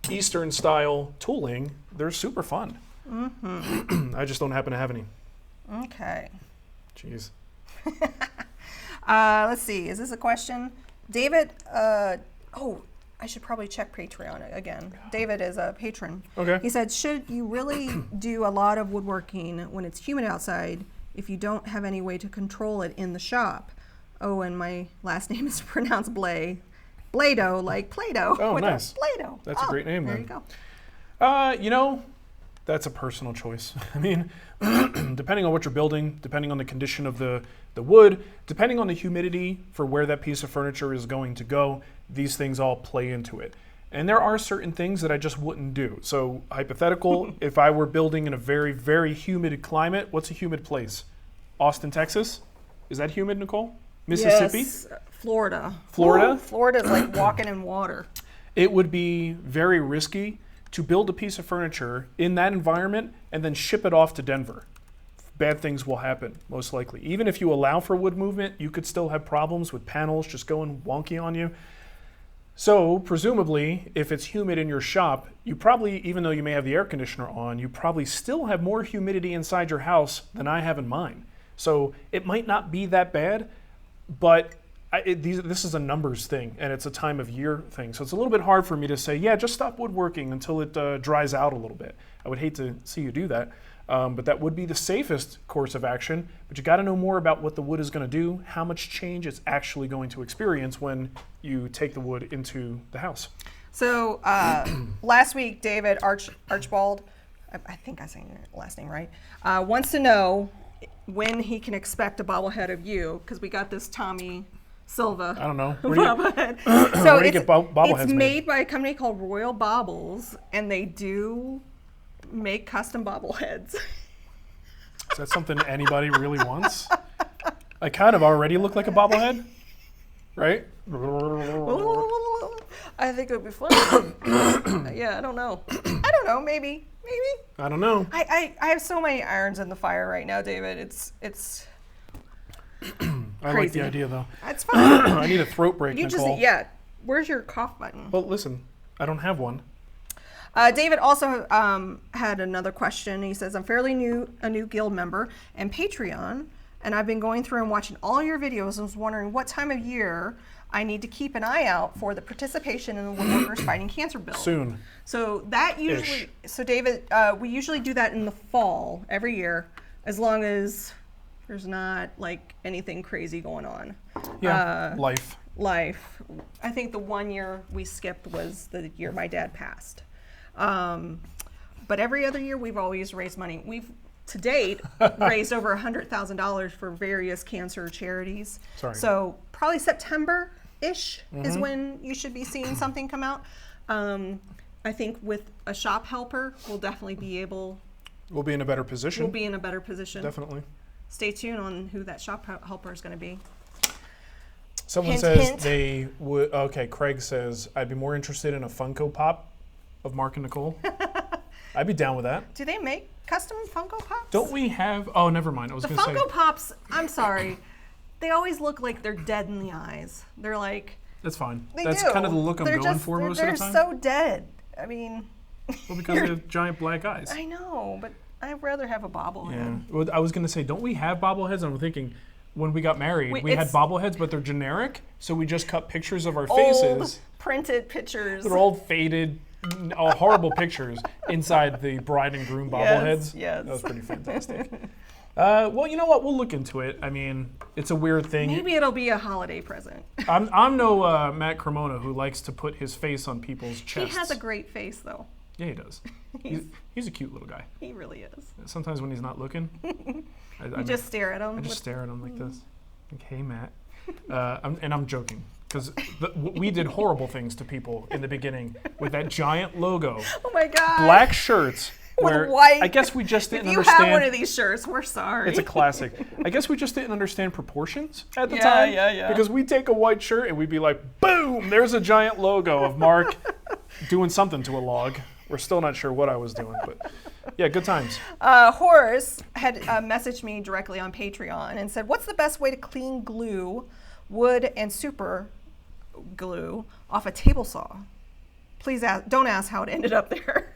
Eastern style tooling, they're super fun. I just don't happen to have any. Okay. Jeez. Let's see. Is this a question? David, I should probably check Patreon again. David is a patron. Okay. He said, should you really do a lot of woodworking when it's humid outside if you don't have any way to control it in the shop? Oh, and my last name is pronounced Blado, like Play-Doh. Oh, nice. Play-Doh. That's a great name, there then. you go. That's a personal choice. I mean, depending on what you're building, depending on the condition of the wood, depending on the humidity for where that piece of furniture is going to go, these things all play into it. And there are certain things that I just wouldn't do. So hypothetical, if I were building in a very, very humid climate, what's a humid place? Austin, Texas? Is that humid, Nicole? Mississippi? Yes, Florida. Florida? Florida's like walking in water. It would be very risky to build a piece of furniture in that environment and then ship it off to Denver. Bad things will happen, most likely. Even if you allow for wood movement, you could still have problems with panels just going wonky on you. So presumably, if it's humid in your shop, you probably, even though you may have the air conditioner on, you probably still have more humidity inside your house than I have in mine. So it might not be that bad, but this is a numbers thing, and it's a time of year thing. So it's a little bit hard for me to say, yeah, just stop woodworking until it dries out a little bit. I would hate to see you do that, but that would be the safest course of action. But you got to know more about what the wood is going to do, how much change it's actually going to experience when you take the wood into the house. So last week, David Archibald, I think I sang your last name right, wants to know when he can expect a bobblehead of you, because we got this Tommy Silva. I don't know. Bobblehead. So where do you get bobbleheads it's made? made by a company called Royal Baubles, and they do make custom bobbleheads. Is that something anybody really wants? I kind of already look like a bobblehead, right? I think it would be fun. Yeah, I don't know. Maybe. I don't know. I have so many irons in the fire right now, David. It's I like the idea, though. It's fine. I need a throat break, Nicole. Where's your cough button? Well, listen, I don't have one. David also had another question. He says, I'm a new guild member and Patreon, and I've been going through and watching all your videos and was wondering what time of year I need to keep an eye out for the participation in the Woodworkers Fighting Cancer Bill. Soon. So that usually, David, we usually do that in the fall every year, as long as there's not like anything crazy going on. Yeah, life. I think the one year we skipped was the year my dad passed. But every other year we've always raised money. We've, to date, raised over $100,000 for various cancer charities. Sorry. So probably September-ish is when you should be seeing something come out. I think with a shop helper, we'll definitely be able... We'll be in a better position. We'll be in a better position. Definitely. Stay tuned on who that shop helper is going to be. Someone Hint, says hint. they would. Okay, Craig says I'd be more interested in a Funko Pop of Mark and Nicole. I'd be down with that. Do they make custom Funko Pops? Don't we have? Oh, never mind. I was The going to say. Funko Pops, I'm sorry, they always look like they're dead in the eyes. They're like, That's fine. they That's do. kind of the look I'm They're going just- for most they're of the time. so dead. I mean, Well, because they have giant black eyes. I know, but I'd rather have a bobblehead. Yeah. Well, I was going to say, don't we have bobbleheads? I'm thinking, when we got married, we had it's- bobbleheads, but they're generic, so we just cut pictures of our Old faces. printed pictures. They're old, faded, horrible pictures inside the bride and groom bobbleheads. yes. That was pretty fantastic. Well, you know what? We'll look into it. I mean, it's a weird thing. Maybe it'll be a holiday present. I'm no Matt Cremona who likes to put his face on people's He chests. has a great face, though. Yeah, he does. He's a cute little guy. He really is. Sometimes when he's not looking, You just stare at him. I just stare at him like this. Like, hey, Matt. I'm joking. Because we did horrible things to people in the beginning with that giant logo. Oh my God. Black shirts. With Where white. I guess we just If didn't you understand. have one of these shirts, we're sorry. It's a classic. I guess we just didn't understand proportions at the Yeah, time. yeah. Because we'd take a white shirt and we'd be like, boom, there's a giant logo of Mark doing something to a log. We're still not sure what I was doing, but yeah, good times. Horace had messaged me directly on Patreon and said, what's the best way to clean glue, wood, and super glue off a table saw? Please don't ask how it ended up there.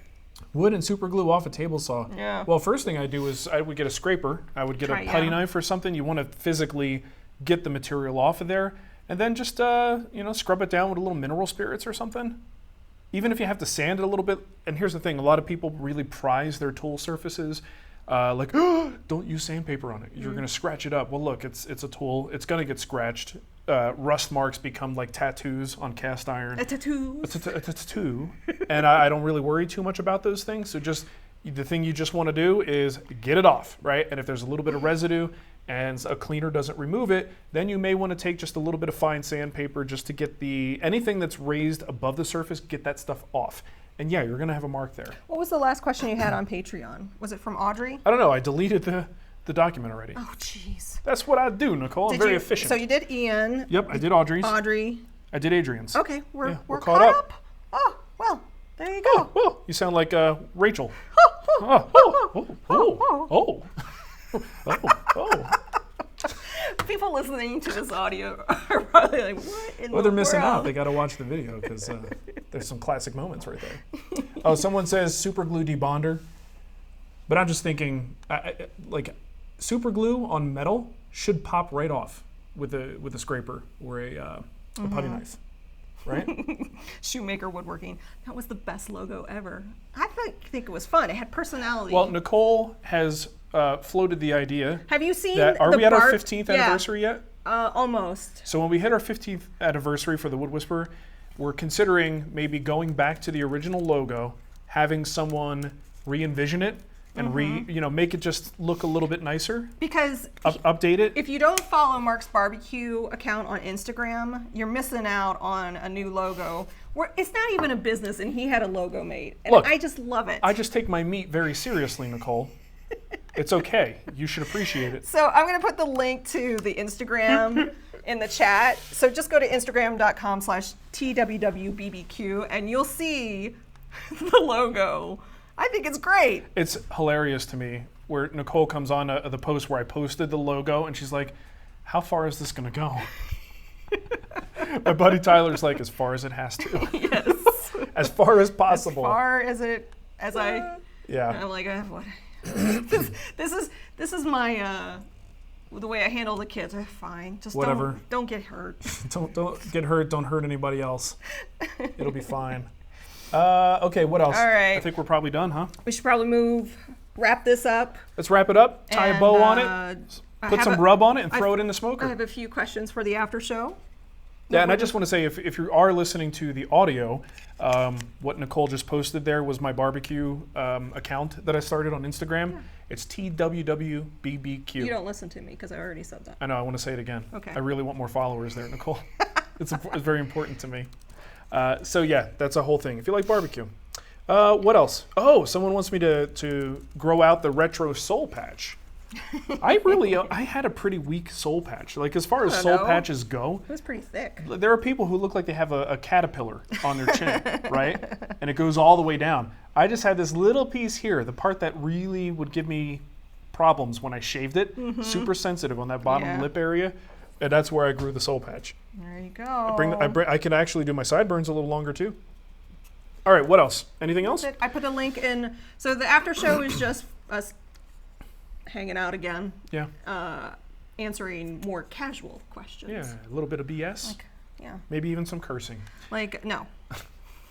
Wood and super glue off a table saw. Yeah. Well, first thing I do is I would get a scraper. I would get a putty knife or something. You want to physically get the material off of there, and then just scrub it down with a little mineral spirits or something. Even if you have to sand it a little bit. And here's the thing: a lot of people really prize their tool surfaces. Like, don't use sandpaper on it. You're going to scratch it up. Well, look, it's a tool. It's going to get scratched. Rust marks become like tattoos on cast iron. A tattoo. A tattoo. And I don't really worry too much about those things. So just the thing you just want to do is get it off, right? And if there's a little bit of residue and a cleaner doesn't remove it, then you may want to take just a little bit of fine sandpaper just to get anything that's raised above the surface, get that stuff off. And yeah, you're going to have a mark there. What was the last question you had on Patreon? Was it from Audrey? I don't know. I deleted the document already. Oh, jeez. That's what I do, Nicole. I'm very efficient. So you did Ian. Yep, I did Audrey's. Audrey. I did Adrian's. Okay, we're we're caught caught up. Oh, well, there you go. Oh, you sound like Rachel. People listening to this audio are probably like, what in Well, the they're missing world? out. They got to watch the video because there's some classic moments right there. Oh, someone says super glue debonder. But I'm just thinking, like, super glue on metal should pop right off with a scraper or a putty knife, right? Shoemaker Woodworking. That was the best logo ever. I think it was fun. It had personality. Well, Nicole has floated the idea. Have you seen that? Are the we at our bar- 15th Yeah, anniversary yet? almost. So when we hit our 15th anniversary for the Wood Whisperer, we're considering maybe going back to the original logo, having someone re-envision it and make it just look a little bit nicer. Because Update it. if you don't follow Mark's barbecue account on Instagram, you're missing out on a new logo. It's not even a business, and he had a logo made. And Look, I just love it. I just take my meat very seriously, Nicole. It's okay. You should appreciate it. So I'm going to put the link to the Instagram in the chat. So just go to instagram.com/TWWBBQ and you'll see the logo. I think it's great. It's hilarious to me where Nicole comes on the post where I posted the logo and she's like, how far is this going to go? My buddy Tyler's like, as far as it has to. Yes. As far as possible. As far as Yeah. I'm like, what? this is my the way I handle the kids. Fine, just Whatever. Don't get hurt. Don't get hurt. Don't hurt anybody else. It'll be fine. Okay, what else? All right. I think we're probably done, huh? We should probably wrap this up. Let's wrap it up. Tie a bow on it. Put some rub on it and throw it in the smoker. I have a few questions for the after show. Yeah, and I just want to say, if you are listening to the audio, what Nicole just posted there was my barbecue account that I started on Instagram. Yeah. It's TWWBBQ. You don't listen to me because I already said that. I know, I want to say it again. Okay. I really want more followers there, Nicole. It's very important to me. So yeah, that's a whole thing. If you like barbecue. What else? Oh, someone wants me to grow out the retro soul patch. I had a pretty weak soul patch. Like as far as soul patches go, It was pretty thick. there are people who look like they have a caterpillar on their chin, right? And it goes all the way down. I just had this little piece here, the part that really would give me problems when I shaved it. Super sensitive on that bottom lip area, and that's where I grew the soul patch. There you go. I can actually do my sideburns a little longer too. All right, what else? Anything else? I put a link in. So the after show is just us hanging out again. Yeah. Answering more casual questions. Yeah, a little bit of BS. Yeah. Maybe even some cursing. Like, no.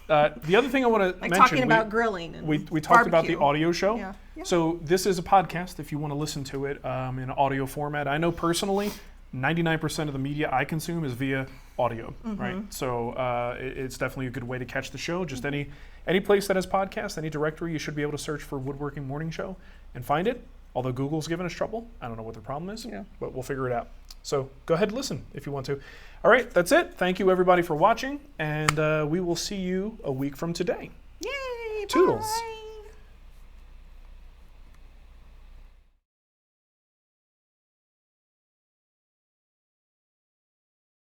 The other thing I want to Like mention, talking about grilling and we talked about the barbecue. audio show. Yeah. So this is a podcast if you want to listen to it in an audio format. I know personally, 99% of the media I consume is via audio, right? So it's definitely a good way to catch the show. Just any place that has podcasts, any directory, you should be able to search for Woodworking Morning Show and find it. Although Google's given us trouble. I don't know what their problem is, but we'll figure it out. So go ahead and listen if you want to. All right, that's it. Thank you everybody for watching, and we will see you a week from today. Yay! Toodles. Bye.